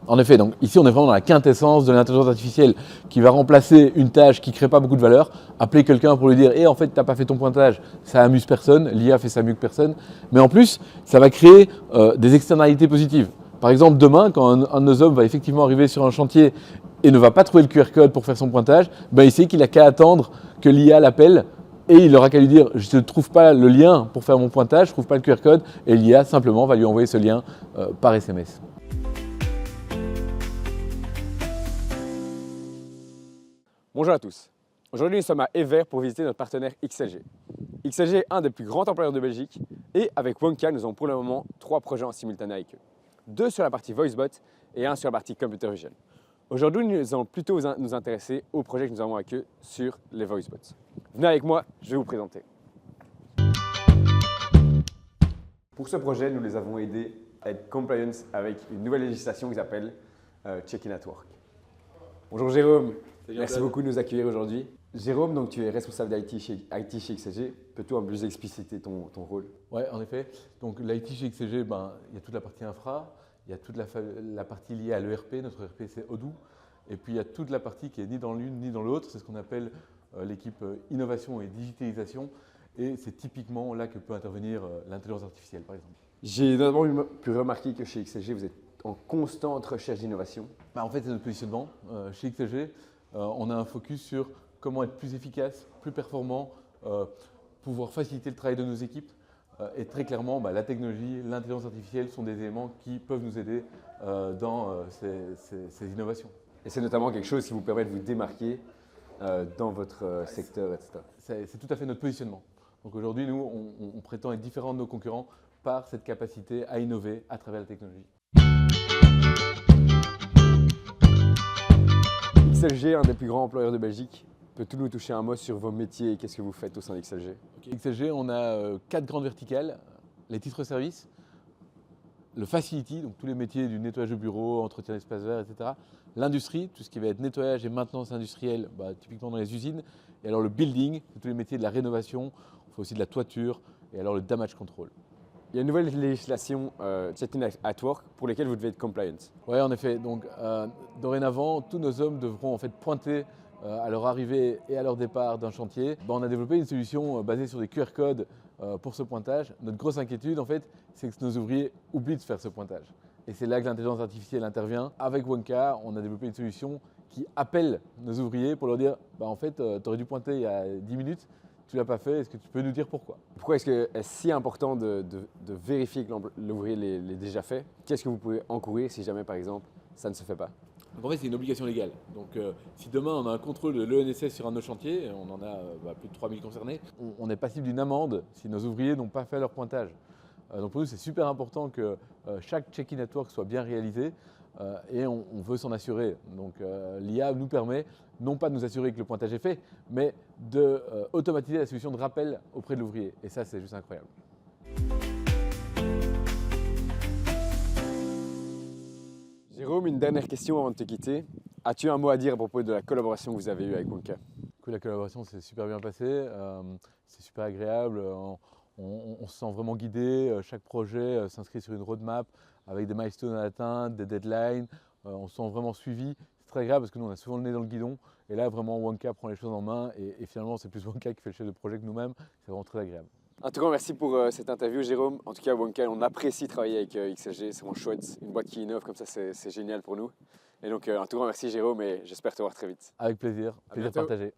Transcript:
En effet, donc ici on est vraiment dans la quintessence de l'intelligence artificielle qui va remplacer une tâche qui ne crée pas beaucoup de valeur. Appeler quelqu'un pour lui dire en fait tu n'as pas fait ton pointage, ça amuse personne, l'IA fait ça mieux que personne. Mais en plus, ça va créer des externalités positives. Par exemple, demain, quand un de nos hommes va effectivement arriver sur un chantier et ne va pas trouver le QR code pour faire son pointage, il sait qu'il n'a qu'à attendre que l'IA l'appelle et il n'aura qu'à lui dire je ne trouve pas le lien pour faire mon pointage, je ne trouve pas le QR code et l'IA simplement va lui envoyer ce lien par SMS. Bonjour à tous. Aujourd'hui, nous sommes à Evere pour visiter notre partenaire XLG. XLG est un des plus grands employeurs de Belgique et avec Wonka, nous avons pour le moment 3 projets en simultané avec eux. 2 sur la partie VoiceBot et 1 sur la partie Computer Vision. Aujourd'hui, nous allons plutôt nous intéresser aux projets que nous avons avec eux sur les VoiceBots. Venez avec moi, je vais vous présenter. Pour ce projet, nous les avons aidés à être compliance avec une nouvelle législation qui s'appelle Check-in at Work. Bonjour Jérôme. Merci beaucoup de nous accueillir aujourd'hui. Jérôme, donc tu es responsable d'IT chez XLG. Peux-tu en plus expliciter ton rôle? Oui, en effet. Donc l'IT chez XLG, il y a toute la partie infra, il y a toute la partie liée à l'ERP, notre ERP c'est Odoo, et puis il y a toute la partie qui est ni dans l'une ni dans l'autre, c'est ce qu'on appelle l'équipe innovation et digitalisation, et c'est typiquement là que peut intervenir l'intelligence artificielle par exemple. J'ai notamment pu remarquer que chez XLG, vous êtes en constante recherche d'innovation. En fait, c'est notre positionnement. Chez XLG, on a un focus sur comment être plus efficace, plus performant, pouvoir faciliter le travail de nos équipes. Et très clairement, la technologie, l'intelligence artificielle sont des éléments qui peuvent nous aider dans ces innovations. Et c'est notamment quelque chose qui vous permet de vous démarquer dans votre secteur, etc. C'est tout à fait notre positionnement. Donc aujourd'hui, nous, on prétend être différents de nos concurrents par cette capacité à innover à travers la technologie. XLG, un des plus grands employeurs de Belgique. Peux-tu nous toucher un mot sur vos métiers et qu'est-ce que vous faites au sein d'XLG? XLG, on a 4 grandes verticales. Les titres-services, le facility, donc tous les métiers du nettoyage de bureau, entretien d'espaces verts, etc. L'industrie, tout ce qui va être nettoyage et maintenance industrielle, typiquement dans les usines. Et alors le building, c'est tous les métiers de la rénovation. On fait aussi de la toiture et alors le damage control. Il y a une nouvelle législation Check-in at Work pour lesquelles vous devez être compliant. Oui, en effet. Donc, dorénavant, tous nos hommes devront en fait pointer à leur arrivée et à leur départ d'un chantier. On a développé une solution basée sur des QR codes pour ce pointage. Notre grosse inquiétude, en fait, c'est que nos ouvriers oublient de faire ce pointage. Et c'est là que l'intelligence artificielle intervient. Avec Wonka, on a développé une solution qui appelle nos ouvriers pour leur dire en fait, tu aurais dû pointer il y a 10 minutes. Tu ne l'as pas fait, est-ce que tu peux nous dire pourquoi? Pourquoi est-ce si important de vérifier que l'ouvrier l'ait déjà fait? Qu'est-ce que vous pouvez encourir si jamais, par exemple, ça ne se fait pas? Donc en fait, c'est une obligation légale. Donc si demain on a un contrôle de l'ENSS sur un de nos chantiers, on en a plus de 3000 concernés, on est passible d'une amende si nos ouvriers n'ont pas fait leur pointage. Donc pour nous, c'est super important que chaque check-in at work soit bien réalisé et on veut s'en assurer. Donc l'IA nous permet non pas de nous assurer que le pointage est fait, mais d'automatiser la solution de rappel auprès de l'ouvrier. Et ça, c'est juste incroyable. Jérôme, une dernière question avant de te quitter. As-tu un mot à dire à propos de la collaboration que vous avez eue avec Wonka? La collaboration s'est super bien passée, c'est super agréable. On se sent vraiment guidé, chaque projet s'inscrit sur une roadmap avec des milestones à atteindre, des deadlines, on se sent vraiment suivi. C'est très agréable parce que nous on a souvent le nez dans le guidon et là vraiment Wonka prend les choses en main et finalement c'est plus Wonka qui fait le chef de projet que nous-mêmes, c'est vraiment très agréable. Un tout grand merci pour cette interview Jérôme. En tout cas Wonka, on apprécie travailler avec XLG, c'est vraiment chouette, une boîte qui innove comme ça c'est génial pour nous. Et donc un tout grand merci Jérôme et j'espère te voir très vite. Avec plaisir, plaisir partagé.